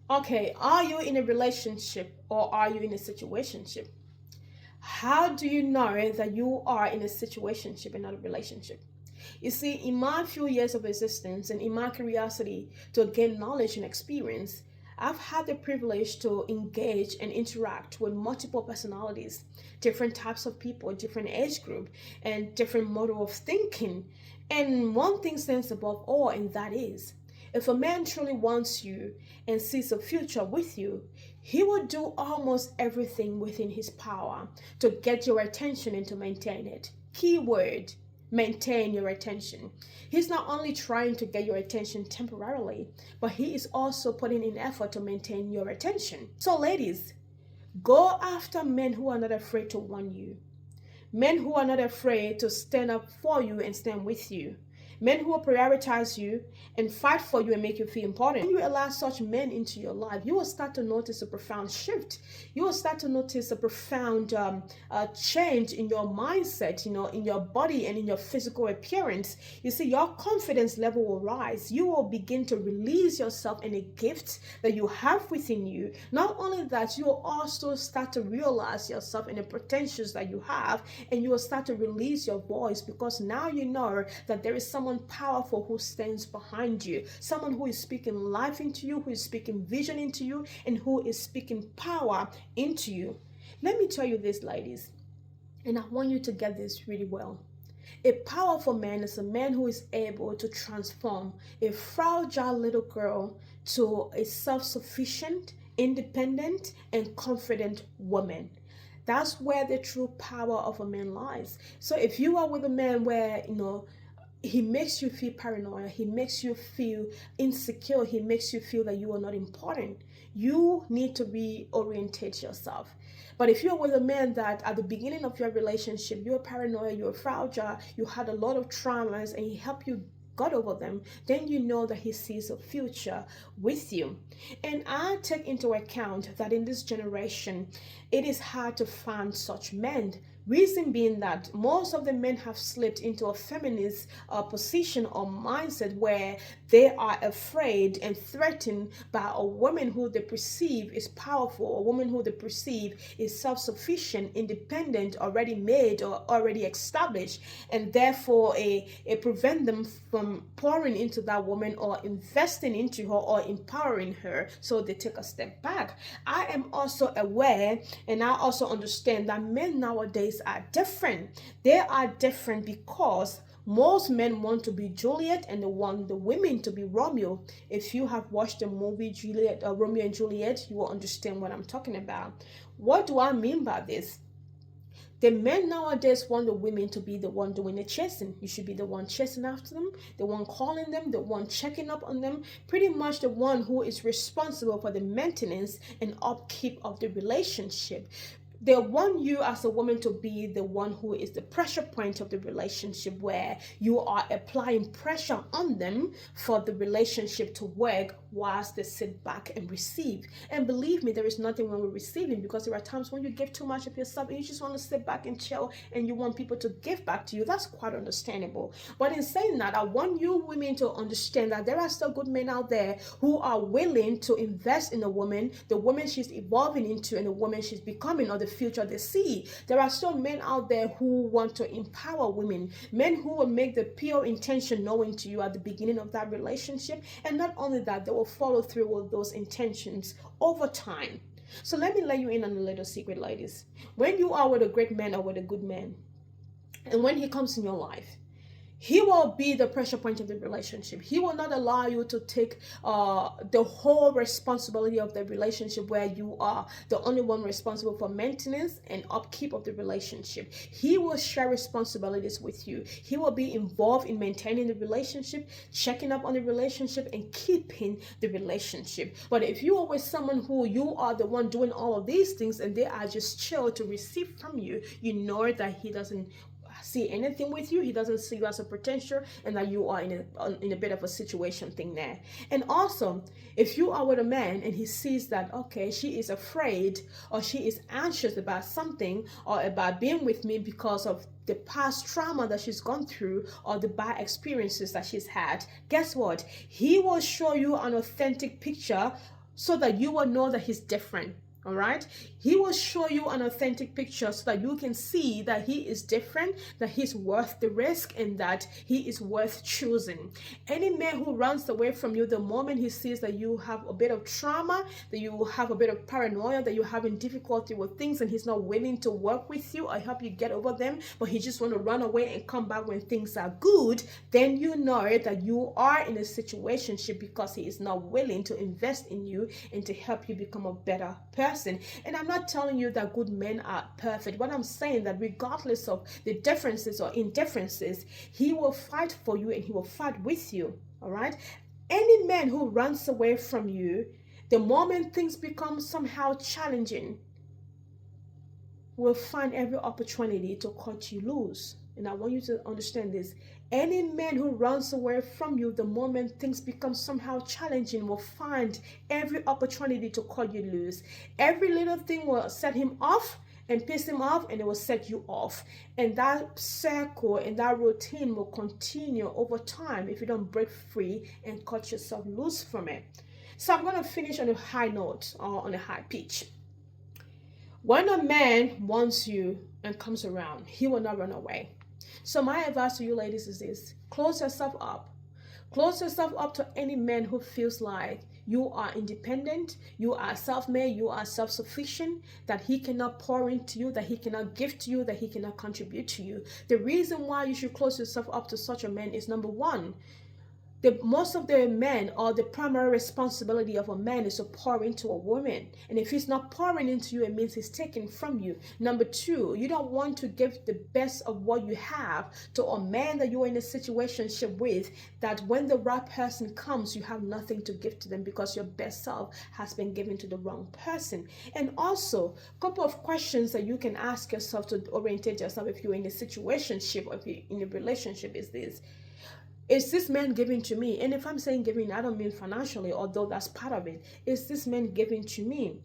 Okay, are you in a relationship or are you in a situationship? How do you know that you are in a situationship and not a relationship? You see, in my few years of existence and in my curiosity to gain knowledge and experience, I've had the privilege to engage and interact with multiple personalities, different types of people, different age group, and different model of thinking. And one thing stands above all, and that is if a man truly wants you and sees a future with you, he will do almost everything within his power to get your attention and to maintain it. Keyword: maintain your attention. He's not only trying to get your attention temporarily, but he is also putting in effort to maintain your attention. So, ladies, go after men who are not afraid to warn you, men who are not afraid to stand up for you and stand with you, men who will prioritize you and fight for you and make you feel important. When you allow such men into your life, you will start to notice a profound shift. You will start to notice a profound change in your mindset, in your body and in your physical appearance. You see, your confidence level will rise. You will begin to release yourself in a gift that you have within you. Not only that, you will also start to realize yourself in the potentials that you have, and you will start to release your voice because now you know that there is someone powerful who stands behind you, someone who is speaking life into you, who is speaking vision into you, and who is speaking power into you. Let me tell you this, ladies, and I want you to get this really well. A powerful man is a man who is able to transform a fragile little girl to a self sufficient, independent, and confident woman. That's where the true power of a man lies. So if you are with a man where, he makes you feel paranoia, he makes you feel insecure, he makes you feel that you are not important, you need to reorientate yourself. But if you're with a man that at the beginning of your relationship, you're paranoid, you're fragile, you had a lot of traumas, and he helped you got over them, then you know that he sees a future with you. And I take into account that in this generation, it is hard to find such men. Reason being that most of the men have slipped into a feminist position or mindset where they are afraid and threatened by a woman who they perceive is powerful, a woman who they perceive is self-sufficient, independent, already made or already established, and therefore it prevent them from pouring into that woman or investing into her or empowering her, so they take a step back. I am also aware and I also understand that men nowadays are different. They are different because most men want to be Juliet and they want the women to be Romeo. If you have watched the movie Romeo and Juliet, you will understand what I'm talking about. What do I mean by this? The men nowadays want the women to be the one doing the chasing. You should be the one chasing after them, the one calling them, the one checking up on them, pretty much the one who is responsible for the maintenance and upkeep of the relationship. They want you as a woman to be the one who is the pressure point of the relationship, where you are applying pressure on them for the relationship to work whilst they sit back and receive. And believe me, there is nothing wrong with receiving, because there are times when you give too much of yourself and you just want to sit back and chill and you want people to give back to you. That's quite understandable. But in saying that, I want you women to understand that there are still good men out there who are willing to invest in a woman, the woman she's evolving into, and the woman she's becoming, or the future they see. There are still men out there who want to empower women, men who will make the pure intention known to you at the beginning of that relationship, and not only that, they will follow through with those intentions over time. So let me let you in on a little secret, ladies. When you are with a great man or with a good man, and when he comes in your life, he will be the pressure point of the relationship. He will not allow you to take the whole responsibility of the relationship, where you are the only one responsible for maintenance and upkeep of the relationship. He will share responsibilities with you. He will be involved in maintaining the relationship, checking up on the relationship, and keeping the relationship. But if you are with someone who you are the one doing all of these things and they are just chill to receive from you, you know that he doesn't see anything with you. He doesn't see you as a potential, and that you are in a bit of a situation thing there. And also, if you are with a man and he sees that, okay, she is afraid or she is anxious about something or about being with me because of the past trauma that she's gone through or the bad experiences that she's had, guess what? He will show you an authentic picture so that you will know that he's different. All right, he will show you an authentic picture so that you can see that he is different, that he's worth the risk, and that he is worth choosing. Any man who runs away from you the moment he sees that you have a bit of trauma, that you have a bit of paranoia, that you're having difficulty with things, and he's not willing to work with you or help you get over them, but he just want to run away and come back when things are good, then you know that you are in a situationship, because he is not willing to invest in you and to help you become a better person. And I'm not telling you that good men are perfect. What I'm saying, that regardless of the differences or indifferences, he will fight for you and he will fight with you. All right, any man who runs away from you the moment things become somehow challenging will find every opportunity to cut you loose. And I want you to understand this. Any man who runs away from you the moment things become somehow challenging will find every opportunity to cut you loose. Every little thing will set him off and piss him off, and it will set you off. And that circle and that routine will continue over time if you don't break free and cut yourself loose from it. So I'm going to finish on a high note, or on a high pitch. When a man wants you and comes around, he will not run away. So my advice to you ladies is this: close yourself up. Close yourself up to any man who feels like you are independent, you are self-made, you are self-sufficient, that he cannot pour into you, that he cannot give to you, that he cannot contribute to you. The reason why you should close yourself up to such a man is, number one, most of the men, or the primary responsibility of a man, is to pour into a woman. And if he's not pouring into you, it means he's taking from you. Number two, you don't want to give the best of what you have to a man that you're in a situationship with, that when the right person comes, you have nothing to give to them because your best self has been given to the wrong person. And also, a couple of questions that you can ask yourself to orientate yourself if you're in a situationship or if you're in a relationship is this: is this man giving to me? And if I'm saying giving, I don't mean financially, although that's part of it. Is this man giving to me?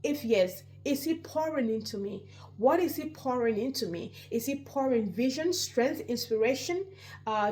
If yes, is he pouring into me? What is he pouring into me? Is he pouring vision, strength, inspiration,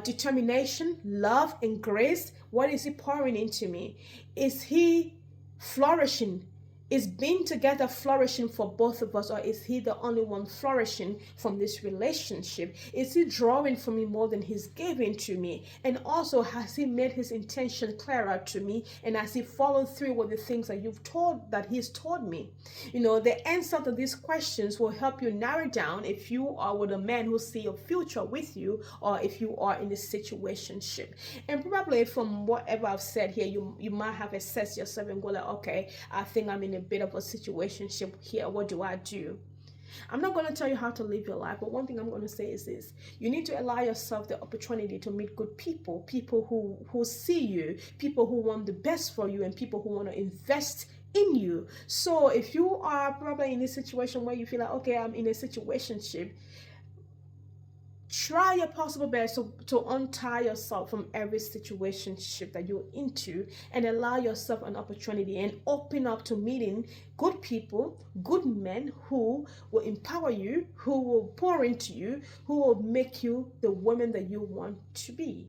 determination, love, and grace? What is he pouring into me? Is he flourishing? Is being together flourishing for both of us, or is he the only one flourishing from this relationship? Is he drawing from me more than he's giving to me? And also, has he made his intention clearer to me? And has he followed through with the things that he's told me? You know, the answer to these questions will help you narrow down if you are with a man who sees a future with you, or if you are in a situationship. And probably from whatever I've said here, you might have assessed yourself and go like, okay, I think I'm in a bit of a situationship here. What do I do? I'm not going to tell you how to live your life, but one thing I'm going to say is this: you need to allow yourself the opportunity to meet good people, people who see you, people who want the best for you, and people who want to invest in you. So if you are probably in a situation where you feel like, okay, I'm in a situationship, try your possible best to untie yourself from every situationship that you're into, and allow yourself an opportunity and open up to meeting good people, good men who will empower you, who will pour into you, who will make you the woman that you want to be.